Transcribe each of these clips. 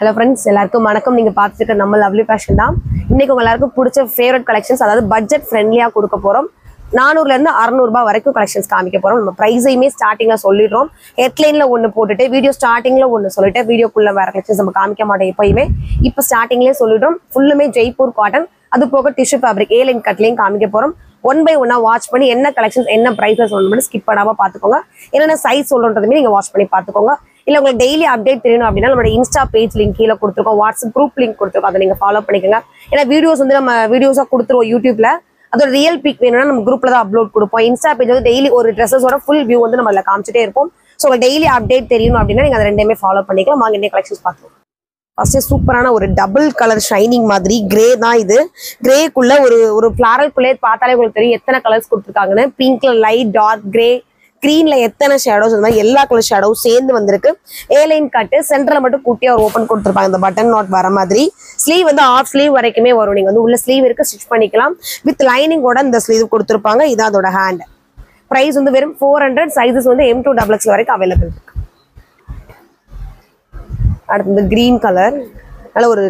Hello friends, எல்லாருக்கும் வணக்கம். நீங்க பார்த்துட்டு நம்ம லவ்லி ஃபேஷன் தான். இன்னைக்கு உங்க எல்லாருக்கும் பிடிச்ச ஃபேவரட் கலெக்ஷன்ஸ், அதாவது பட்ஜெட் ஃப்ரெண்ட்லியா கொடுக்க போறோம். 400 இருந்து 600 ரூபாய் வரைக்கும் கலெக்ஷன்ஸ் காமிக்க போறோம். நம்ம பிரைஸையுமே ஸ்டார்டிங்ல சொல்லிடுறோம். ஹெட்லைன்ல ஒன்னு போட்டுட்டு வீடியோ ஸ்டார்டிங்ல ஒன்னு சொல்லிட்டு வீடியோக்குள்ள வேற கலெக்ஷன்ஸ் நம்ம காமிக்க மாட்டோம் எப்பயுமே. இப்போ ஸ்டார்டிங்லயே சொல்லிடுறோம். ஃபுல்லுமே ஜெய்ப்பூர் காட்டன், அது போக டிஷ்யூ ஃபேப்ரிக் A-line கட்லையும் காமிக்க போறோம். 1 by 1 வாட்ச் பண்ணி என்ன கலெக்ஷன்ஸ் என்ன பிரைஸ்ல சொல்லணும் ஸ்கிப் பண்ணாம பாத்துக்கோங்க. என்னென்ன சைஸ் சொல்றதுமே நீங்க வாட்ச் பண்ணி பாத்துக்கோங்க. இல்ல உங்களுக்கு டெய்லி அப்டேட் தெரியணும் அப்படின்னா நம்மளோட இன்ஸ்டா பேஜ் லிங்க் கீழே கொடுத்துருக்கோம், வாட்ஸ்அப் குரூப் லிங்க் கொடுத்துருக்கோம், அதை நீங்க ஃபாலோ பண்ணிக்கோங்க. ஏன்னா வீடியோஸ் வந்து நம்ம வீடியோஸா கொடுத்துருவோம் யூடியூப்ல, அதோட ரியல் பிக் வேணும்னா நம்ம குரூப்ல தான் அப்லோட் கொடுப்போம். இன்ஸ்டா பேஜ் வந்து டெய்லி ஒரு ட்ரெஸ்ஸஸோட ஃபுல் வியூ வந்து நம்ம காமிச்சிட்டே இருப்போம். ஸோ உங்களுக்கு டெய்லி அப்டேட் தெரியணும் அப்படின்னா நீங்க அதை ரெண்டுமே ஃபாலோ பண்ணிக்கலாம். வாங்க இன்னைக்கு கலெக்ஷன்ஸ் பார்க்கலாம். ஃபர்ஸ்ட் சூப்பரான ஒரு டபுள் கலர் ஷைனிங் மாதிரி கிரே தான் இது. கிரேக்குள்ள ஒரு ஃபிளாரல் குள்ளே பார்த்தாலே உங்களுக்கு தெரியும் எத்தனை கலர்ஸ் கொடுத்துருக்காங்கன்னு. பிங்க்ல லைட், டார்க் கிரே, கிரீன்ல எத்தனை ஷேடோஸ், இந்த மாதிரி எல்லா கலர் ஷேடோஸ் சேர்ந்து வந்திருக்கு. A-line கட்டு, சென்டர்ல மட்டும் குட்டியா ஒரு ஓப்பன் கொடுத்துருப்பாங்க, இந்த பட்டன் நாட் வர மாதிரி. ஸ்லீவ் வந்து ஆஃப் ஸ்லீவ் வரைக்குமே வரும். நீங்க வந்து உள்ள ஸ்லீவ் இருக்கு, ஸ்டிச் பண்ணிக்கலாம். வித் லைனிங்கோட இந்த ஸ்லீவ் கொடுத்துருப்பாங்க. இதான் அதோட ஹேண்ட். பிரைஸ் வந்து வெறும் 400. சைஸஸ் வந்து M2XX வரைக்கும் அவைலபிள் இருக்கு. அடுத்து கிரீன் கலர், நல்ல ஒரு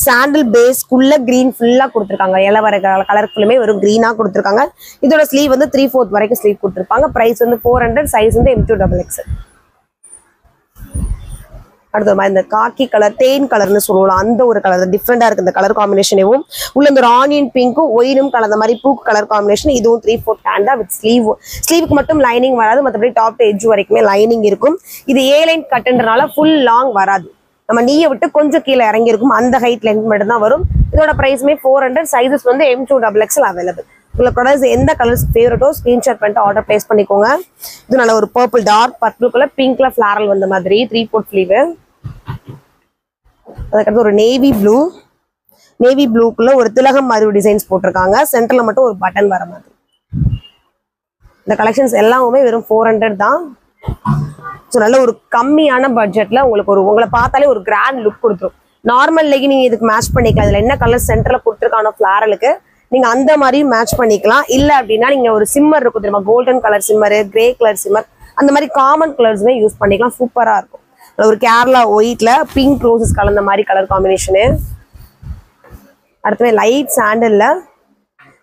சாண்டில் பேஸ்க்குள்ள கிரீன் ஃபுல்லா கொடுத்துருக்காங்க. இலவர கலர் ஃபுல்லுமே வெறும் கிரீனா கொடுத்துருக்காங்க. இதோட ஸ்லீவ் வந்து 3/4 வரைக்கும் ஸ்லீவ் கொடுத்துருப்பாங்க. பிரைஸ் வந்து 400. சைஸ் வந்து M2XX. அடுத்த மாதிரி இந்த காக்கி கலர், தேன் கலர்னு சொல்லுவோம், அந்த ஒரு கலர் டிஃப்ரெண்டா இருக்கு. இந்த கலர் காம்பினேஷனும் உள்ள இந்த ஒரு ஆனியன் பிங்க்கும் ஒயினும் கலந்த மாதிரி பூக்கு கலர் காம்பினேஷன். இதுவும் 3/4 ஹேண்டா வித் ஸ்லீவுக்கு மட்டும் லைனிங் வராது, மற்றபடி டாப் டு எட்ஜ் வரைக்குமே லைனிங் இருக்கும். இது A-line கட்டுன்றனால ஃபுல் லாங் வராது, நம்ம நீயை விட்டு கொஞ்சம் கீழே இறங்கி இருக்கும். அந்த ஹைட் லென்த் மட்டும் தான் வரும். இதோட பிரைஸ்மே 400. சைஸஸ் வந்து M2XX அவைலபிள். உங்களுக்கு எந்த கலர்ஸ் ஃபேவரட்டோ ஸ்கிரீன்ஷாட் பண்ணிட்டு ஆர்டர் பிளேஸ் பண்ணிக்கோங்க. இது நல்ல ஒரு பர்பிள், டார்க் பர்பிள்குள்ள பிங்க்ல ஃபிளாரல் வந்த மாதிரி 3/4 ஸ்லீவ். அதுக்கடுத்து ஒரு நேவி ப்ளூக்குள்ள ஒரு திலகம் மாதிரி டிசைன்ஸ் போட்டிருக்காங்க. சென்டர்ல மட்டும் ஒரு பட்டன் வர மாதிரி. இந்த கலெக்ஷன்ஸ் எல்லாமே வெறும் 400 தான். ஸோ நல்ல ஒரு கம்மியான பட்ஜெட்ல உங்களுக்கு உங்களை பார்த்தாலே ஒரு கிராண்ட் லுக் கொடுத்துரும். நார்மல் லெகின் நீங்க இதுக்கு மேட்ச் பண்ணிக்கலாம். இதுல என்ன கலர் சென்டர்ல கொடுத்துருக்கானோ ஃபிளாரலுக்கு நீங்க அந்த மாதிரியும் மேட்ச் பண்ணிக்கலாம். இல்ல அப்படின்னா நீங்க ஒரு சிம்மர் இருக்கும் தெரியுமா, golden colour shimmer, grey colour shimmer, அந்த மாதிரி காமன் கலர்ஸ்மே யூஸ் பண்ணிக்கலாம். சூப்பரா இருக்கும். ஒரு கேரளா ஒயிட்ல பிங்க் ரோசஸ் கலந்த மாதிரி கலர் காம்பினேஷனு. அடுத்தது லைட் சாண்டல்ல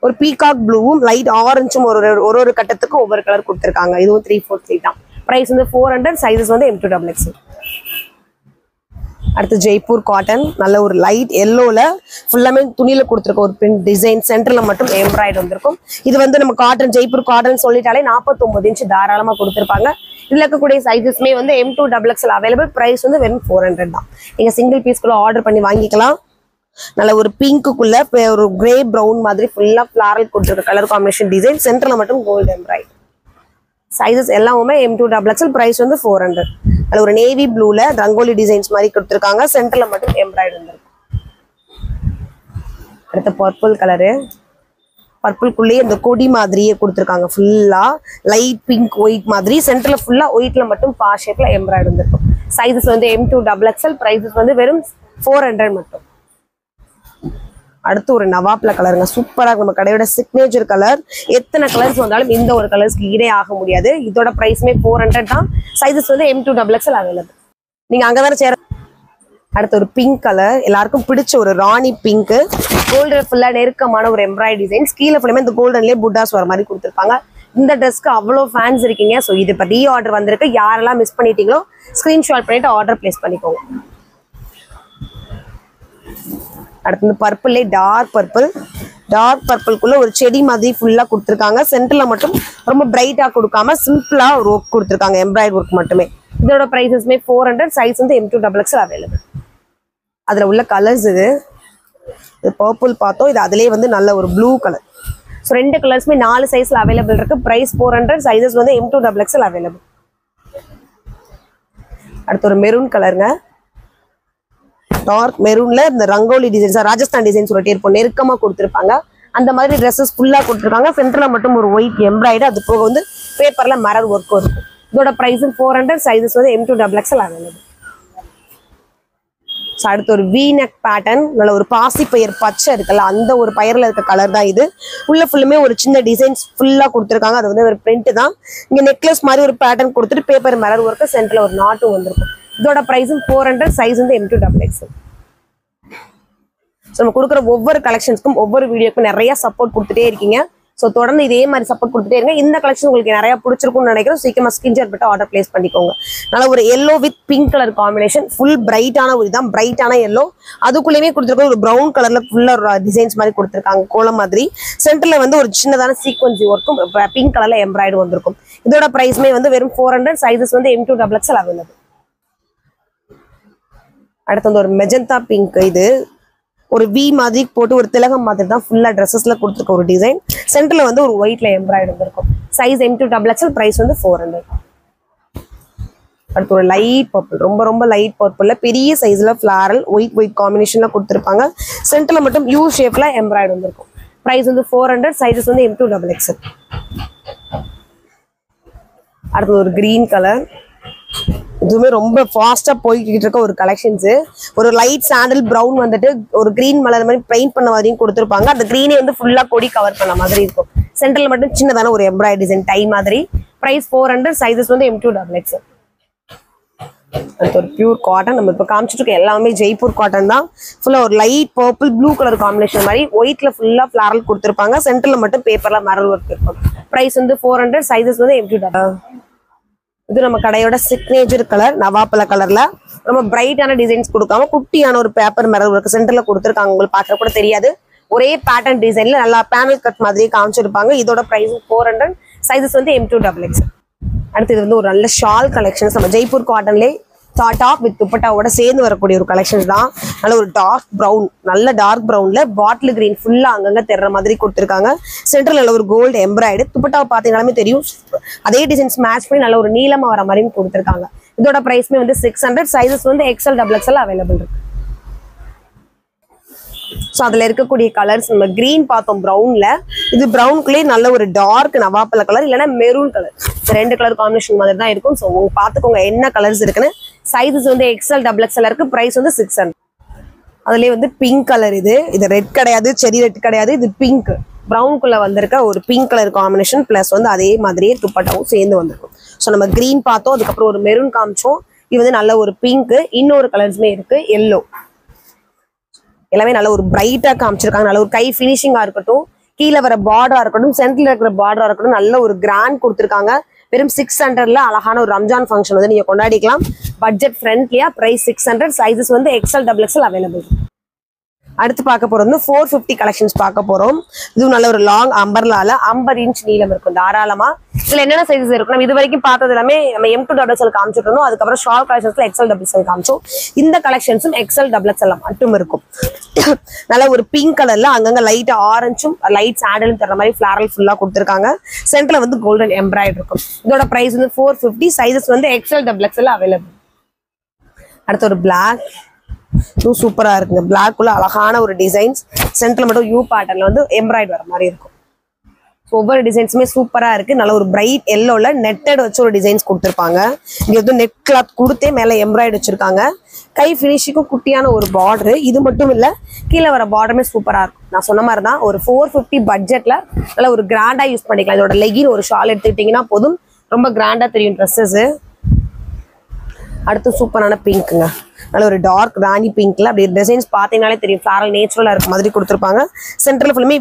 ஒரு பீகாக் ப்ளூவும் லைட் ஆரஞ்சும் ஒரு கட்டத்துக்கு ஒவ்வொரு கலர் கொடுத்துருக்காங்க. இதுவும் 3/4 தான். பிரைஸ் வந்து 400. சைஸஸ் வந்து M2XX. அடுத்து ஜெய்ப்பூர் காட்டன், நல்ல ஒரு லைட் எல்லோல ஃபுல்லாமே துணியில கொடுத்துருக்க ஒரு பிரிண்ட் டிசைன், சென்டர்ல மட்டும் எம்ப்ராய்டு வந்திருக்கும். இது வந்து நம்ம காட்டன், ஜெய்ப்பூர் காட்டன் சொல்லிட்டாலே 49 இன்ச் தாராளமா கொடுத்துருப்பாங்க. இதுல இருக்கக்கூடிய சைஸஸ்மே வந்து M2XX அவைலபிள். பிரைஸ் வந்து வெறும் 400 தான். நீங்க சிங்கிள் பீஸ்க்குள்ள ஆர்டர் பண்ணி வாங்கிக்கலாம். நல்ல ஒரு பிங்க்குள்ள ஒரு கிரே ப்ரௌன் மாதிரி ஃபுல்லா ஃபிளாரல் கொடுத்துருக்க கலர் காம்பினேஷன் டிசைன், சென்டர்ல மட்டும் கோல்டு எம்ப்ராய்டு. சைஸஸ் எல்லாமே M2XX. பிரைஸ் வந்து 400. அதுல ஒரு நேவி ப்ளூல ரங்கோலி டிசைன்ஸ் மாதிரி கொடுத்துருக்காங்க. சென்டர்ல மட்டும் எம்ப்ராய்டு வந்துருக்கு. அடுத்த பர்பிள் கலரு, பர்பிள்குள்ளேயே இந்த கொடி மாதிரியே கொடுத்துருக்காங்க. ஃபுல்லா லைட் பிங்க் ஒயிட் மாதிரி, சென்டர்ல ஃபுல்லா ஒயிட்ல மட்டும் பா ஷேப்ல எம்ப்ராய்டு வந்துருக்கும். சைஸஸ் வந்து M2XX. பிரைஸஸ் வந்து வெறும் 400 மட்டும். அடுத்து ஒரு நவாப்ல கலருங்க, சூப்பரா நம்ம கடையோட சிக்னேச்சர் கலர். எத்தனை கலர்ஸ் வந்தாலும் இந்த ஒரு கலர்ஸ்க்கு ஈடே ஆக முடியாது. இதோட பிரைஸ்மே 400 தான். சைஸஸ் வந்து M2XX அவைலபிள். நீங்க அங்கதானே சேர. அடுத்து ஒரு பிங்க் கலர், எல்லாருக்கும் பிடிச்ச ஒரு ராணி பிங்க், கோல்டன் ஃபுல்லா நெருக்கமான ஒரு எம்ப்ராய்டரி டிசைன்ஸ். கீழே ஃபுல்லுமே இந்த கோல்டன்லேயே புட்டாஸ் வர மாதிரி கொடுத்துருப்பாங்க. இந்த ட்ரெஸ்க்கு அவ்வளோ ஃபேன்ஸ் இருக்கீங்க. ஸோ இது இப்போ ரீஆர்டர் வந்திருக்கு. யாரெல்லாம் மிஸ் பண்ணிட்டீங்களோ ஸ்கிரீன்ஷாட் பண்ணிட்டு ஆர்டர் பிளேஸ் பண்ணிக்கோங்க. அடுத்து பர்பிள்லே டார்க் பர்பிள்குள்ள ஒரு செடி மாதிரி ஃபுல்லா கொடுத்துருக்காங்க. சென்டர்ல மட்டும் ரொம்ப பிரைட்டா கொடுக்காம சிம்பிளா ஒரு ஒர்க் கொடுத்துருக்காங்க, எம்ப்ராய்டரி ஒர்க் மட்டுமே. இதோட பிரைஸஸ்மே 400. சைஸ் வந்து M2XX அவைலபிள். அதுல உள்ள கலர்ஸ் இது பர்பிள் பார்த்தோம், இது அதுலேயே வந்து நல்ல ஒரு ப்ளூ கலர். ஸோ 2 கலர்ஸ்மே 4 சைஸ்ல அவைலபிள் இருக்கு. பிரைஸ் 400. சைஸஸ் வந்து M2XX அவைலபிள். அடுத்து ஒரு மெரூன் கலருங்க, டார்க் மெரூன்ல இந்த ரங்கோலி டிசைன்ஸ், ராஜஸ்தான் டிசைன் சொல்லிட்டே இருப்போம், நெருக்கமா கொடுத்துருப்பாங்க. அந்த மாதிரி ட்ரெஸ்ஸஸ் ஃபுல்லா கொடுத்துருக்காங்க. சென்டர்ல மட்டும் ஒரு ஒயிட் எம்ப்ராய்டு, அது போக வந்து பேப்பர்ல மரர் ஒர்க்கும் இருக்கும். இதோட பிரைஸ் 400. சைஸஸ் வந்து M2XX அவைலபிள். அடுத்து ஒரு V-neck பேட்டர்ன், நல்ல ஒரு பாசி பயிர் பச்சை இருக்குல்ல, அந்த ஒரு பயிர்ல இருக்க கலர் தான் இது. உள்ள ஃபுல்லுமே ஒரு சின்ன டிசைன்ஸ் ஃபுல்லா கொடுத்துருக்காங்க. அது வந்து ஒரு பிரிண்ட் தான். இங்க நெக்லஸ் மாதிரி ஒரு பேட்டர்ன் கொடுத்துட்டு பேப்பர் மரர் ஒர்க்கு, சென்டர்ல ஒரு நாட்டும் வந்திருக்கும். இதோட பிரைஸும் 400, சைஸ் வந்து M2 XXL. ஸோ நம்ம கொடுக்குற ஒவ்வொரு கலெக்ஷன்ஸ்க்கும் ஒவ்வொரு வீடியோக்கும் நிறைய சப்போர்ட் கொடுத்துட்டே இருக்கீங்க. ஸோ தொடர்ந்து இதே மாதிரி சப்போர்ட் கொடுத்துட்டே இருங்க. இந்த கலெக்ஷன் உங்களுக்கு நிறைய பிடிச்சிருக்கும்னு நினைக்கிறேன். சீக்கிரமா ஸ்கிரீன்ஷாட் போட்டு ஆர்டர் பிளேஸ் பண்ணிக்கோங்க. நல்ல ஒரு yellow with pink colour combination, full பிரைட்டான ஒரு இதான் பிரைட்டான எல்லோ. அதுக்குள்ளேயுமே கொடுத்துருக்க ஒரு ப்ரௌன் கலர்ல ஃபுல்லா டிசைன்ஸ் மாதிரி கொடுத்துருக்காங்க, கோலம் மாதிரி. சென்டர்ல வந்து ஒரு சின்னதான சீக்வன்சி ஒர்க்கும் பிங்க் கலர்ல எம்ப்ராய்டு வந்திருக்கும். இதோட பிரைஸ்மே வந்து வெறும் 400, சைஸஸ் வந்து M2 XXL அவைலபிள். அடுத்து வந்து ஒரு மெஜந்தா பிங்க், இது ஒரு வி மாதிரி போட்டு ஒரு திலகம் மாதிரி தான் ஃபுல்லா ட்ரெஸ்ஸஸ்ல கொடுத்துருக்க ஒரு டிசைன். சென்டர்ல வந்து ஒரு ஒயிட்ல எம்ப்ராய்டு இருக்கும். சைஸ் M2 XXL, பிரைஸ் வந்து 400. அடுத்து ஒரு லைட் பர்பிள், ரொம்ப ரொம்ப லைட் பர்பிள்ல பெரிய சைஸ்ல ஃபிளாரல் ஒயிட் காம்பினேஷன்ல கொடுத்துருப்பாங்க. சென்டர்ல மட்டும் யூ ஷேப்ல எம்ப்ராய்டு வந்திருக்கும். பிரைஸ் வந்து 400, சைஸஸ் வந்து M2 XXL. அடுத்து ஒரு கிரீன் கலர், இதுவுமே ரொம்ப ஃபாஸ்டா போய்கிட்டு இருக்க ஒரு கலெக்ஷன்ஸ். ஒரு லைட் சாண்டல் பிரவுன் வந்துட்டு ஒரு கிரீன் மலர் மாதிரி பெயிண்ட் பண்ண மாதிரியும் கொடுத்துருப்பாங்க. அந்த கிரீனே வந்து ஃபுல்லா கொடி கவர் பண்ண மாதிரி இருக்கும். சென்டர்ல மட்டும் சின்னதான ஒரு எம்ப்ராய்டரி டிசைன் டை மாதிரி. பிரைஸ் 400, சைஸஸ் வந்து M2 XXL. அடுத்து ஒரு பியூர் காட்டன், நம்ம இப்போ காமிச்சிட்டு இருக்க எல்லாமே ஜெய்ப்பூர் காட்டன் தான். ஃபுல்லா ஒரு light purple blue colour combination மாதிரி ஒயிட்ல ஃபுல்லா ஃபிளாரல் கொடுத்துருப்பாங்க. சென்டர்ல மட்டும் பேப்பர்ல மரல் ஒர்க் இருக்கும். பிரைஸ் வந்து 400, சைஸஸ் வந்து M2 XXL. இது நம்ம கடையோட சிக்னேச்சர் கலர், நவாப்பழ கலர்ல ரொம்ப பிரைட்டான டிசைன்ஸ் கொடுக்காம குட்டியான ஒரு பேப்பர் மிரர் ஒர்க் சென்டர்ல கொடுத்துருக்காங்க. உங்களுக்கு பார்க்க கூட தெரியாது, ஒரே பேட்டர்ன் டிசைன்ல நல்லா பேனல் கட் மாதிரியே காமிச்சிருப்பாங்க. இதோட பிரைஸ் 400, சைஸஸ் வந்து M2 XXL. அடுத்து இது வந்து ஒரு நல்ல ஷால் கலெக்ஷன்ஸ். நம்ம ஜெய்ப்பூர் காட்டன்லேயே டாப் வித் துப்பட்டாவோட சேர்ந்து வரக்கூடிய ஒரு கலெக்ஷன்ஸ் தான். நல்ல ஒரு டார்க் ப்ரௌன், நல்ல டார்க் ப்ரௌன்ல பாட்டில் கிரீன் ஃபுல்லா அங்கங்க தெர்ற மாதிரி கொடுத்துருக்காங்க. சென்டர்ல நல்ல ஒரு கோல்டு எம்ப்ராய்டு. துப்பட்டாவை பார்த்தீங்கன்னாலுமே தெரியும், அதே டிசைன்ஸ் மேட்ச் பண்ணி நல்ல ஒரு நீளமா வர மாதிரியும் கொடுத்துருக்காங்க. இதோட பிரைஸ்மே வந்து 600, சைஸஸ் வந்து XL XXL அவைலபிள் இருக்கு. ஸோ அதுல இருக்கக்கூடிய கலர்ஸ் நம்ம கிரீன் பார்த்தோம் ப்ரௌன்ல, இது ப்ரௌனுக்குள்ளே நல்ல ஒரு டார்க் நவாப்பழ கலர் இல்லைன்னா மெரூன் கலர், ரெண்டு கலர் காம்பினேஷன் மாதிரி தான் இருக்கும். ஸோ உங்க பார்த்துக்கோங்க என்ன கலர்ஸ் இருக்குன்னு. சைஸஸ் வந்து XL XXL இருக்கு. பிரைஸ் வந்து 600. அதுலயே வந்து பிங்க் கலர், இது ரெட் கிடையாது, செரி ரெட் கிடையாது, இது பிங்க் ப்ரௌனுக்குள்ள வந்திருக்க ஒரு பிங்க் கலர் காம்பினேஷன். பிளஸ் வந்து அதே மாதிரியே துப்பட்டாவும் சேர்ந்து வந்திருக்கும். ஸோ நம்ம கிரீன் பார்த்தோம், அதுக்கப்புறம் ஒரு மெரூன் காமிச்சோம். இது வந்து நல்ல ஒரு பிங்க், இன்னொரு கலர்ஸுமே இருக்கு எல்லோ. எல்லாமே நல்ல ஒரு பிரைட்டா காமிச்சிருக்காங்க. நல்ல ஒரு கை பினிஷிங்கா இருக்கட்டும், கீழே வர பார்டரா இருக்கட்டும், சென்டர்ல இருக்கிற பார்டரா இருக்கட்டும், நல்ல ஒரு கிராண்ட் கொடுத்துருக்காங்க. வெறும் 600ல அழகான ஒரு ரம்ஜான் ஃபங்க்ஷன் வந்து நீங்க கொண்டாடிக்கலாம். பட்ஜெட் ஃப்ரெண்ட்லியா. பிரைஸ் 600, சைஸஸ் வந்து XL XXL அவைலபிள். அடுத்து பார்க்க போறது வந்து 450 கலெக்ஷன்ஸ் பார்க்க போறோம். இதுவும் நல்ல ஒரு லாங் அம்பர்லால 50 இன்ச் நீளம் இருக்கும் தாராளமா. இதுல என்னென்ன சைஸஸ் இருக்கும் நம்ம இது வரைக்கும் பார்த்தது எல்லாமே நம்ம M2 XXL காமிச்சிட்டு இருந்தோம். அதுக்கப்புறம் ஷார்ட் கலெக்ஷன்ஸ்ல XL XXL காமிச்சோம். இந்த கலெக்ஷன்ஸும் XL XXL மட்டும் இருக்கும். நல்ல ஒரு பிங்க் கலர்ல அங்கங்க லைட் ஆரஞ்சும் லைட் சாண்டலும் தர மாதிரி ஃபிளாரல் ஃபுல்லா கொடுத்துருக்காங்க. சென்டர்ல வந்து கோல்டன் எம்ப்ராய்டரி இருக்கும். இதோட பிரைஸ் வந்து 450, சைஸஸ் வந்து XL XXL அவைலபிள். அடுத்து ஒரு பிளாக், சூப்பரா இருக்குங்க. பிளாக்குள்ள அழகான ஒரு டிசைன்ஸ், சென்டர்ல மட்டும் யூ பேட்டர்ன்ல வந்து எம்ப்ராய்டரி வர மாதிரி இருக்கும். ஒவ்வொரு டிசைன்ஸுமே சூப்பரா இருக்கு. நல்ல ஒரு பிரைட் எல்லோல நெட்டட் வச்சு ஒரு டிசைன்ஸ் கொடுத்துருப்பாங்க. இங்க வந்து நெட் கிளாத் கொடுத்தே மேல எம்ப்ராய்டரி வச்சிருக்காங்க. கை ஃபினிஷிங்கும் குட்டியான ஒரு பார்டரு. இது மட்டும் இல்ல, கீழே வர பார்டருமே சூப்பரா இருக்கும். நான் சொன்ன மாதிரி தான் ஒரு 450 பட்ஜெட்ல நல்ல ஒரு கிராண்டா யூஸ் பண்ணிக்கலாம். இதோட லெகின் ஒரு ஷால் எடுத்துக்கிட்டீங்கன்னா போதும், ரொம்ப கிராண்டா தெரியும் ட்ரெஸ்ஸஸ். அடுத்து சூப்பரான பிங்க்குங்க, நல்ல ஒரு டார்க் ராணி பிங்க்ல அப்படி டிசைன்ஸ் பார்த்தீங்கன்னாலே தெரியும், ஃபிளாரல் நேச்சுரலா இருக்க மாதிரி கொடுத்துருப்பாங்க. சென்டர்ல ஃபுல்லுமே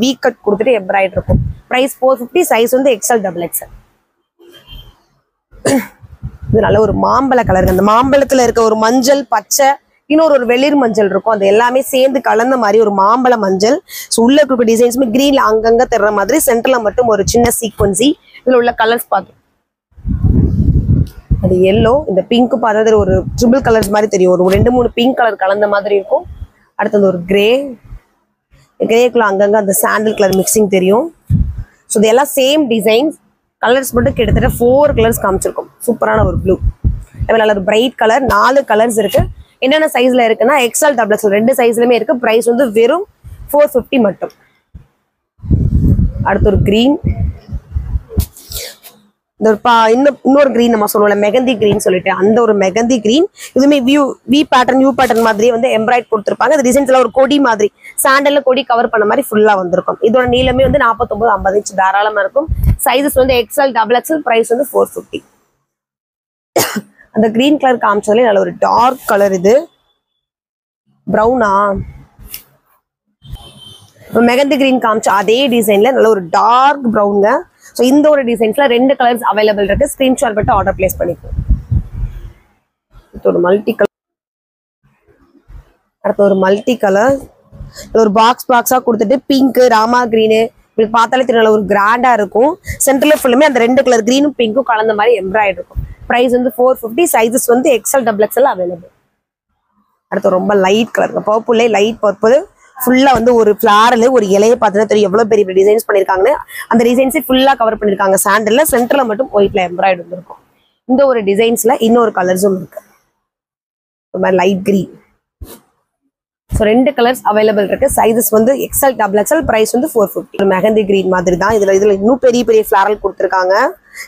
வி கட் கொடுத்துட்டு எம்ப்ராய்டரி இருக்கும். பிரைஸ் 450, சைஸ் வந்து XL XXL. இது நல்ல ஒரு மாம்பழ கலர். அந்த மாம்பழத்துல இருக்க ஒரு மஞ்சள் பச்சை, இன்னொரு ஒரு வெளிர் மஞ்சள் இருக்கும், அது எல்லாமே சேர்ந்து கலந்த மாதிரி ஒரு மாம்பழ மஞ்சள். ஸோ உள்ள இருக்க டிசைன்ஸுமே கிரீன்ல அங்கங்க தர்ற மாதிரி, சென்டர்ல மட்டும் ஒரு சின்ன சீக்வன்சி. இதுல உள்ள கலர்ஸ் பார்த்து அது எல்லோ, இந்த பிங்க் பார்த்தது ஒரு ட்ரிபிள் கலர்ஸ் மாதிரி தெரியும், ஒரு 2-3 பிங்க் கலர் கலந்த மாதிரி இருக்கும். அடுத்தது ஒரு கிரேக்குள்ள அங்கங்க அந்த சாண்டல் கலர் மிக்சிங் தெரியும். ஸோ இது எல்லாம் சேம் டிசைன்ஸ், கலர்ஸ் மட்டும் கிட்டத்தட்ட 4 கலர்ஸ் காமிச்சிருக்கும். சூப்பரான ஒரு ப்ளூ, நல்ல ஒரு பிரைட் கலர். 4 கலர்ஸ் இருக்கு. என்னென்ன சைஸ்ல இருக்குன்னா XL XXL 2 சைஸ்லயுமே இருக்கு. பிரைஸ் வந்து வெறும் 450 மட்டும். அடுத்து ஒரு கிரீன், இன்னொரு கிரீன் நம்ம சொல்லுவோம்ல மெகந்தி கிரீன் சொல்லிட்டு, அந்த ஒரு மெகந்தி கிரீன். இதுவுமே வி பேட்டர்ன் யூ பேட்டர்ன் மாதிரியே வந்து எம்ப்ராய்ட் கொடுத்துருப்பாங்க. இந்த டிசைன்ஸ் எல்லாம் ஒரு கொடி மாதிரி சாண்டல்ல கொடி கவர் பண்ண மாதிரி ஃபுல்லா வந்திருக்கும். இதோட நீளமே வந்து 49-50 இன்ச் தாராளமா இருக்கும். சைஸஸ் வந்து XL XXL. பிரைஸ் வந்து 450. அந்த கிரீன் கலர் காமிச்சதுல நல்ல ஒரு டார்க் கலர். இது ப்ரௌனா, மெகந்தி கிரீன் காமிச்ச அதே டிசைன்ல நல்ல ஒரு டார்க் ப்ரௌனுங்க. ஸோ இந்த ஒரு டிசைன்ஸ்ல 2 கலர்ஸ் அவைலபிள் இருக்கு. ஸ்கிரீன்ஷாட் போட்டு ஆர்டர் பிளேஸ் பண்ணிக்கோங்க. ஒரு மல்டி கலர், அடுத்து ஒரு மல்டி கலர், ஒரு பாக்ஸா கொடுத்துட்டு பிங்க், ராமா கிரீனு, உங்களுக்கு பார்த்தாலே தெரியும் ஒரு கிராண்டா இருக்கும். சென்டர்ல ஃபுல்லுமே அந்த 2 கலர் கிரீனும் பிங்க்கும் கலந்த மாதிரி எம்ப்ராய்டரி இருக்கும். பிரைஸ் வந்து 450. சைஸஸ் வந்து XL XXL அவைலபிள். அடுத்து ரொம்ப light colour, purple, light purple, ஃபுல்லா வந்து ஒரு ஃபிளாரில் ஒரு இலையை பார்த்தா தெரியும் எவ்வளவு பெரிய பெரிய டிசைன்ஸ் பண்ணிருக்காங்கன்னு. அந்த டிசைன்ஸே ஃபுல்லா கவர் பண்ணிருக்காங்க. சாண்டல்ல சென்டர்ல மட்டும் ஒயிட்ல எம்ப்ராய்டரி வந்துருக்கும். இந்த ஒரு டிசைன்ஸ்ல இன்னொரு கலர்ஸும் இருக்கு. ஒரு மாதிரி light green. So 2 colours available இருக்கு. சைஸஸ் வந்து XL XXL. பிரைஸ் வந்து 450. மெஹந்தி கிரீன் மாதிரி தான். இதுல இன்னும் பெரிய பெரிய ஃபிளாரல் கொடுத்துருக்காங்க.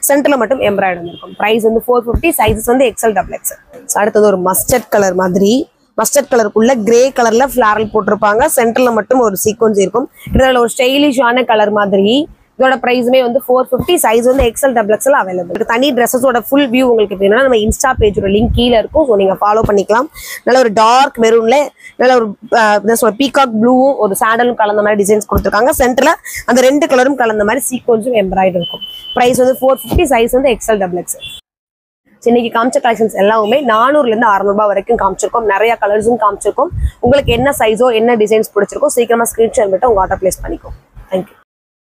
சென்டர்ல மட்டும் எம்ப்ராய்டரி இருக்கும். பிரைஸ் வந்து 450. சைஸஸ் வந்து XL XXL. அடுத்தது ஒரு மஸ்டர்ட் கலர் மாதிரி, மஸ்டர்ட் கலருக்குள்ள கிரே கலர்ல ஃபிளாரல் போட்டிருப்பாங்க. சென்டர்ல மட்டும் ஒரு சீக்வன்ஸ் இருக்கும். இதுல ஒரு ஸ்டைலிஷான கலர் மாதிரி. இதோட பிரைஸுமே வந்து 450. சைஸ் வந்து XL XXL அவைலபிள். தனி ட்ரெஸ்ஸஸோட ஃபுல் வியூ உங்களுக்கு வேணும்னா நம்ம இன்ஸ்டா பேஜோட லிங்க் கீழே இருக்கும். ஸோ நீங்க ஃபாலோ பண்ணிக்கலாம். நல்ல ஒரு டார்க் மெரூன்ல நல்ல ஒரு பீகாக் ப்ளூவும் ஒரு சாண்டலும் கலந்த மாதிரி டிசைன்ஸ் கொடுத்துருக்காங்க. சென்டர்ல அந்த 2 கலரும் கலந்த மாதிரி சீக்வன்ஸும் எம்ப்ராய்டரி இருக்கும். பிரைஸ் வந்து 450. சைஸ் வந்து XL XXL. இன்னைக்கு காமிச்ச கலெக்ஷன்ஸ் எல்லாமே 400 இருந்து 600 வரைக்கும் காமிச்சிருக்கோம். நிறைய கலர்ஸும் காமிச்சிருக்கோம். உங்களுக்கு என்ன சைஸோ என்ன டிசைன்ஸ் பிடிச்சிருக்கோ சீக்கிரமா ஸ்கிரீன்ஷாட் பண்ணிட்டு உங்க ஆர்டர் பிளேஸ் பண்ணிக்கோ. தேங்க்யூ.